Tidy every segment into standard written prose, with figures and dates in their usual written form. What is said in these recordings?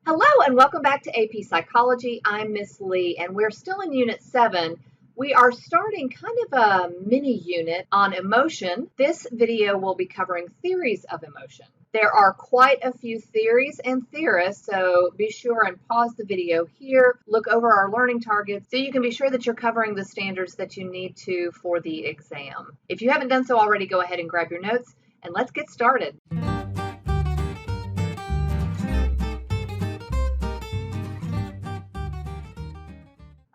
Hello and welcome back to AP Psychology. I'm Miss Lee and we're still in Unit 7. We are starting kind of a mini unit on emotion. This video will be covering theories of emotion. There are quite a few theories and theorists, so be sure and pause the video here, look over our learning targets so you can be sure that you're covering the standards that you need to for the exam. If you haven't done so already, go ahead and grab your notes and let's get started.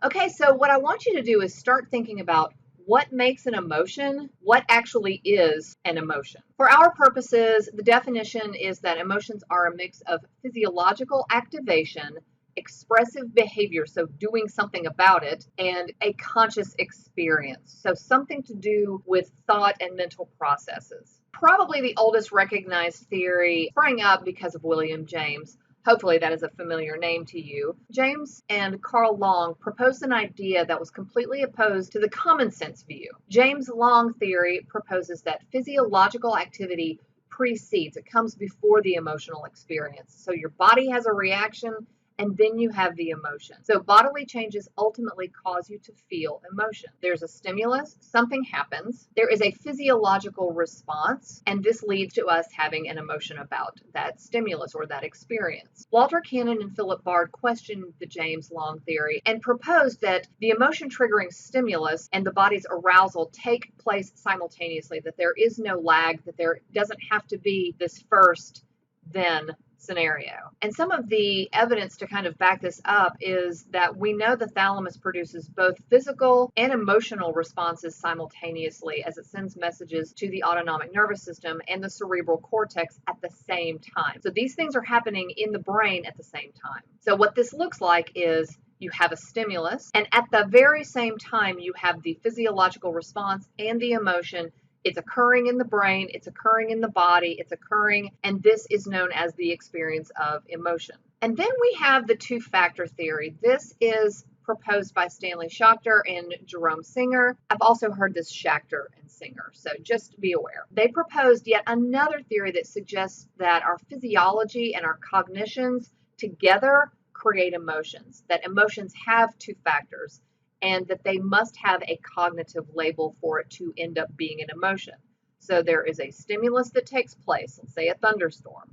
Okay, so what I want you to do is start thinking about what makes an emotion, what actually is an emotion. For our purposes, the definition is that emotions are a mix of physiological activation, expressive behavior, so doing something about it, and a conscious experience, so something to do with thought and mental processes. Probably the oldest recognized theory sprang up because of William James. Hopefully that is a familiar name to you. James and Carl Long proposed an idea that was completely opposed to the common sense view. James-Long theory proposes that physiological activity precedes, it comes before the emotional experience. So your body has a reaction and then you have the emotion. So bodily changes ultimately cause you to feel emotion. There's a stimulus, something happens, there is a physiological response, and this leads to us having an emotion about that stimulus or that experience. Walter Cannon and Philip Bard questioned the James-Long theory and proposed that the emotion triggering stimulus and the body's arousal take place simultaneously, that there is no lag, that there doesn't have to be this first, then scenario. And some of the evidence to kind of back this up is that we know the thalamus produces both physical and emotional responses simultaneously as it sends messages to the autonomic nervous system and the cerebral cortex at the same time. So these things are happening in the brain at the same time. So what this looks like is you have a stimulus, and at the very same time you have the physiological response and the emotion. It's occurring in the brain, it's occurring in the body, it's occurring, and this is known as the experience of emotion. And then we have the two-factor theory. This is proposed by Stanley Schachter and Jerome Singer. I've also heard this Schachter and Singer, so just be aware. They proposed yet another theory that suggests that our physiology and our cognitions together create emotions, that emotions have two factors, and that they must have a cognitive label for it to end up being an emotion. So there is a stimulus that takes place, let's say a thunderstorm.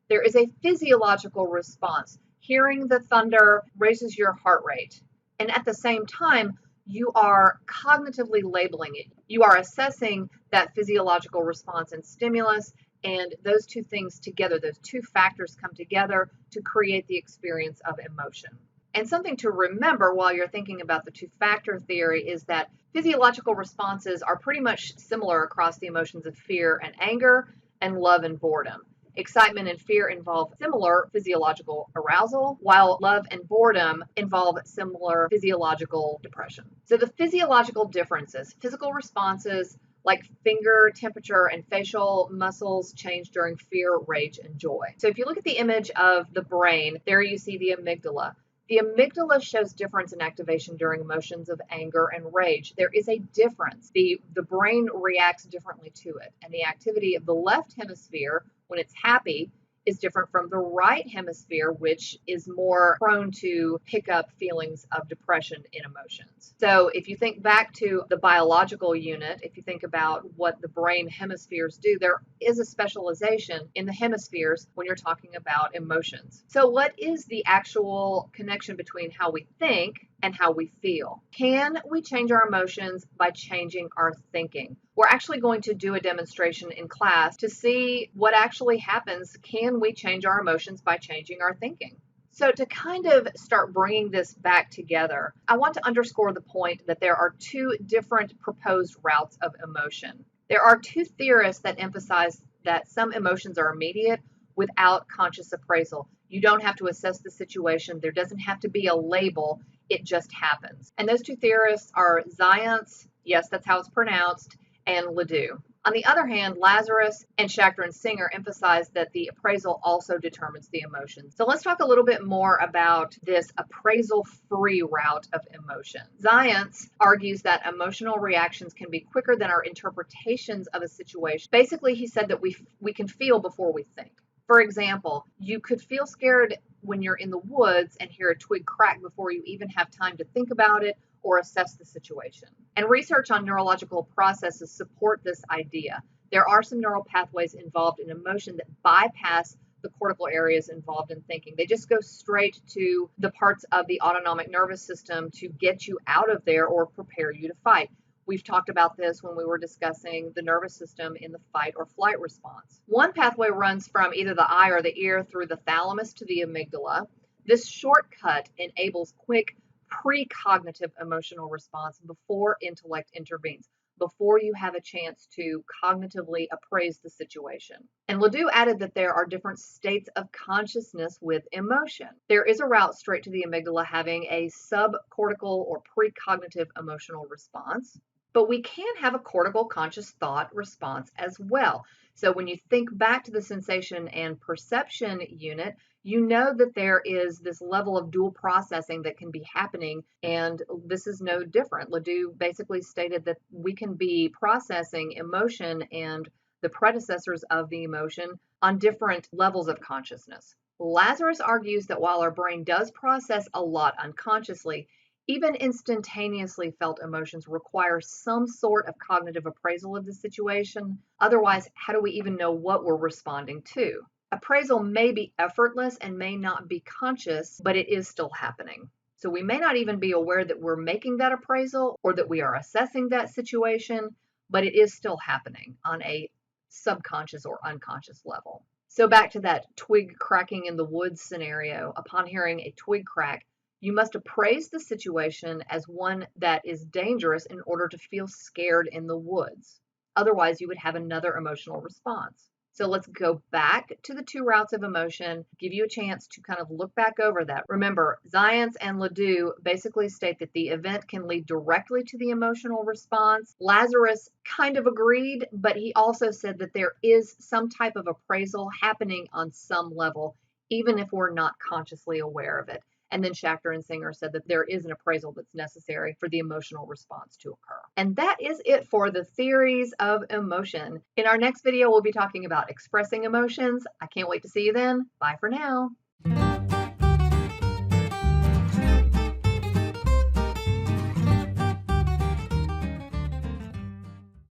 There is a physiological response. Hearing the thunder raises your heart rate. And at the same time, you are cognitively labeling it. You are assessing that physiological response and stimulus, and those two things together, those two factors come together to create the experience of emotion. And something to remember while you're thinking about the two-factor theory is that physiological responses are pretty much similar across the emotions of fear and anger and love and boredom. Excitement and fear involve similar physiological arousal, while love and boredom involve similar physiological depression. So the physiological differences, physical responses like finger temperature and facial muscles change during fear, rage, and joy. So if you look at the image of the brain, there you see the amygdala. The amygdala shows difference in activation during emotions of anger and rage. There is a difference. The brain reacts differently to it, and the activity of the left hemisphere when it's happy is different from the right hemisphere, which is more prone to pick up feelings of depression in emotions. So if you think back to the biological unit, if you think about what the brain hemispheres do, there is a specialization in the hemispheres when you're talking about emotions. So what is the actual connection between how we think and how we feel? Can we change our emotions by changing our thinking? We're actually going to do a demonstration in class to see what actually happens. Can we change our emotions by changing our thinking? So to kind of start bringing this back together, I want to underscore the point that there are two different proposed routes of emotion. There are two theorists that emphasize that some emotions are immediate without conscious appraisal. You don't have to assess the situation. There doesn't have to be a label. It just happens. And those two theorists are Zients, yes, that's how it's pronounced, and Ledoux. On the other hand, Lazarus and Schachter and Singer emphasize that the appraisal also determines the emotions. So let's talk a little bit more about this appraisal-free route of emotion. Zients argues that emotional reactions can be quicker than our interpretations of a situation. Basically, he said that we can feel before we think. For example, you could feel scared when you're in the woods and hear a twig crack before you even have time to think about it or assess the situation. And research on neurological processes support this idea. There are some neural pathways involved in emotion that bypass the cortical areas involved in thinking. They just go straight to the parts of the autonomic nervous system to get you out of there or prepare you to fight. We've talked about this when we were discussing the nervous system in the fight or flight response. One pathway runs from either the eye or the ear through the thalamus to the amygdala. This shortcut enables quick precognitive emotional response before intellect intervenes, before you have a chance to cognitively appraise the situation. And Ledoux added that there are different states of consciousness with emotion. There is a route straight to the amygdala having a subcortical or precognitive emotional response, but we can have a cortical conscious thought response as well. So when you think back to the sensation and perception unit, you know that there is this level of dual processing that can be happening, and this is no different. Ledoux basically stated that we can be processing emotion and the predecessors of the emotion on different levels of consciousness. Lazarus argues that while our brain does process a lot unconsciously, even instantaneously felt emotions require some sort of cognitive appraisal of the situation. Otherwise, how do we even know what we're responding to? Appraisal may be effortless and may not be conscious, but it is still happening. So we may not even be aware that we're making that appraisal or that we are assessing that situation, but it is still happening on a subconscious or unconscious level. So back to that twig cracking in the woods scenario. Upon hearing a twig crack, you must appraise the situation as one that is dangerous in order to feel scared in the woods. Otherwise, you would have another emotional response. So let's go back to the two routes of emotion, give you a chance to kind of look back over that. Remember, Zients and Ledoux basically state that the event can lead directly to the emotional response. Lazarus kind of agreed, but he also said that there is some type of appraisal happening on some level, even if we're not consciously aware of it. And then Schachter and Singer said that there is an appraisal that's necessary for the emotional response to occur. And that is it for the theories of emotion. In our next video, we'll be talking about expressing emotions. I can't wait to see you then. Bye for now.